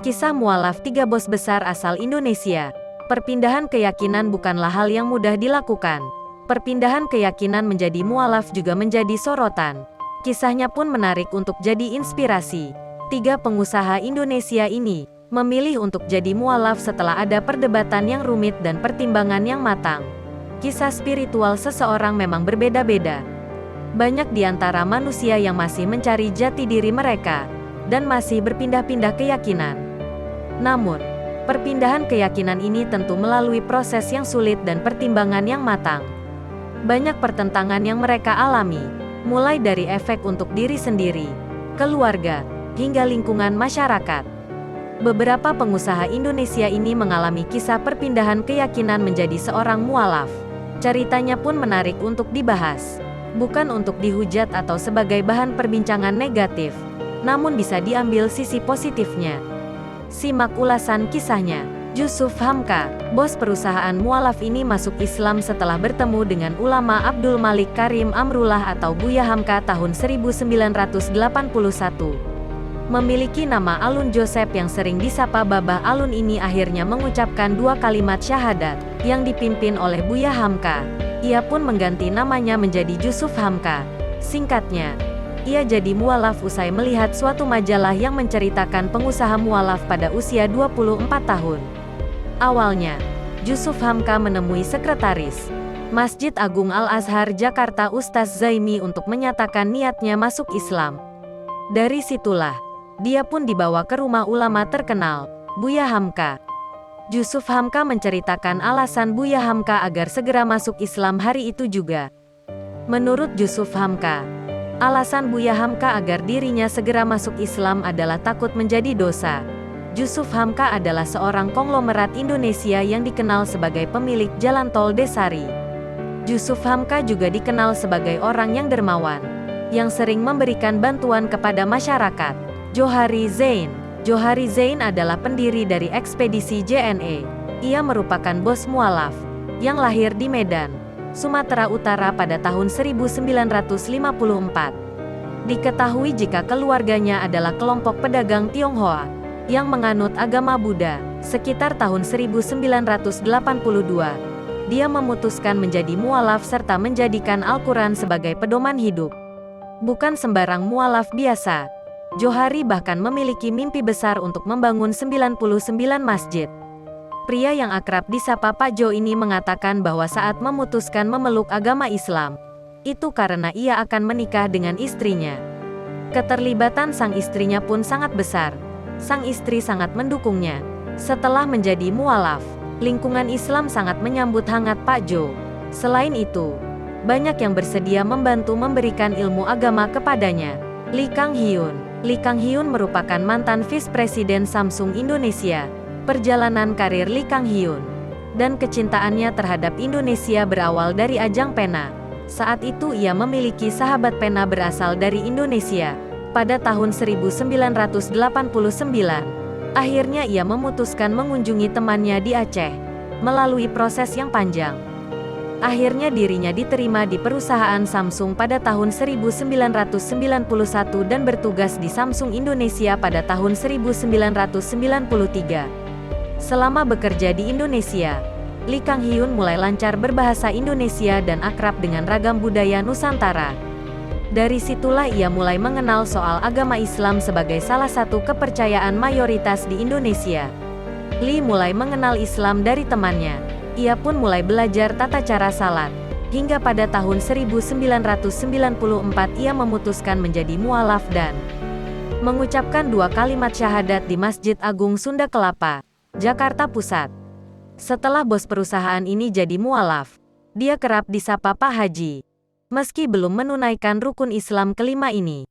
Kisah mualaf 3 bos besar asal Indonesia. Perpindahan keyakinan bukanlah hal yang mudah dilakukan. Perpindahan keyakinan menjadi mualaf juga menjadi sorotan. Kisahnya pun menarik untuk jadi inspirasi. 3 pengusaha Indonesia ini memilih untuk jadi mualaf setelah ada perdebatan yang rumit dan pertimbangan yang matang. Kisah spiritual seseorang memang berbeda-beda. Banyak di antara manusia yang masih mencari jati diri mereka dan masih berpindah-pindah keyakinan. Namun, perpindahan keyakinan ini tentu melalui proses yang sulit dan pertimbangan yang matang. Banyak pertentangan yang mereka alami, mulai dari efek untuk diri sendiri, keluarga, hingga lingkungan masyarakat. Beberapa pengusaha Indonesia ini mengalami kisah perpindahan keyakinan menjadi seorang mualaf. Ceritanya pun menarik untuk dibahas, bukan untuk dihujat atau sebagai bahan perbincangan negatif, namun bisa diambil sisi positifnya. Simak ulasan kisahnya. Jusuf Hamka, bos perusahaan mualaf ini masuk Islam setelah bertemu dengan ulama Abdul Malik Karim Amrullah atau Buya Hamka tahun 1981. Memiliki nama Alun Joseph yang sering disapa Babah Alun ini akhirnya mengucapkan 2 kalimat syahadat yang dipimpin oleh Buya Hamka. Ia pun mengganti namanya menjadi Jusuf Hamka. Singkatnya, ia jadi mualaf usai melihat suatu majalah yang menceritakan pengusaha mualaf pada usia 24 tahun. Awalnya, Jusuf Hamka menemui sekretaris Masjid Agung Al-Azhar Jakarta Ustaz Zaimi untuk menyatakan niatnya masuk Islam. Dari situlah, dia pun dibawa ke rumah ulama terkenal, Buya Hamka. Jusuf Hamka menceritakan alasan Buya Hamka agar segera masuk Islam hari itu juga. Menurut Jusuf Hamka, alasan Buya Hamka agar dirinya segera masuk Islam adalah takut menjadi dosa. Jusuf Hamka adalah seorang konglomerat Indonesia yang dikenal sebagai pemilik jalan tol Desari. Jusuf Hamka juga dikenal sebagai orang yang dermawan, yang sering memberikan bantuan kepada masyarakat. Johari Zain. Johari Zain adalah pendiri dari ekspedisi JNE. Ia merupakan bos mualaf, yang lahir di Medan, Sumatera Utara pada tahun 1954. Diketahui jika keluarganya adalah kelompok pedagang Tionghoa yang menganut agama Buddha. Sekitar tahun 1982, dia memutuskan menjadi mualaf serta menjadikan Al-Quran sebagai pedoman hidup. Bukan sembarang mualaf biasa. Johari bahkan memiliki mimpi besar untuk membangun 99 masjid. Pria yang akrab disapa Pak Jo ini mengatakan bahwa saat memutuskan memeluk agama Islam, itu karena ia akan menikah dengan istrinya. Keterlibatan sang istrinya pun sangat besar. Sang istri sangat mendukungnya. Setelah menjadi mualaf, lingkungan Islam sangat menyambut hangat Pak Jo. Selain itu, banyak yang bersedia membantu memberikan ilmu agama kepadanya. Lee Kang Hyun. Lee Kang Hyun merupakan mantan Vice Presiden Samsung Indonesia. Perjalanan karir Lee Kang Hyun dan kecintaannya terhadap Indonesia berawal dari ajang pena. Saat itu ia memiliki sahabat pena berasal dari Indonesia. Pada tahun 1989, akhirnya ia memutuskan mengunjungi temannya di Aceh. Melalui proses yang panjang, akhirnya dirinya diterima di perusahaan Samsung pada tahun 1991 dan bertugas di Samsung Indonesia pada tahun 1993. Selama bekerja di Indonesia, Lee Kang Hyun mulai lancar berbahasa Indonesia dan akrab dengan ragam budaya Nusantara. Dari situlah ia mulai mengenal soal agama Islam sebagai salah satu kepercayaan mayoritas di Indonesia. Lee mulai mengenal Islam dari temannya. Ia pun mulai belajar tata cara salat. Hingga pada tahun 1994 ia memutuskan menjadi mualaf dan mengucapkan 2 kalimat syahadat di Masjid Agung Sunda Kelapa, Jakarta Pusat. Setelah bos perusahaan ini jadi mualaf, dia kerap disapa Pak Haji. Meski belum menunaikan rukun Islam kelima ini,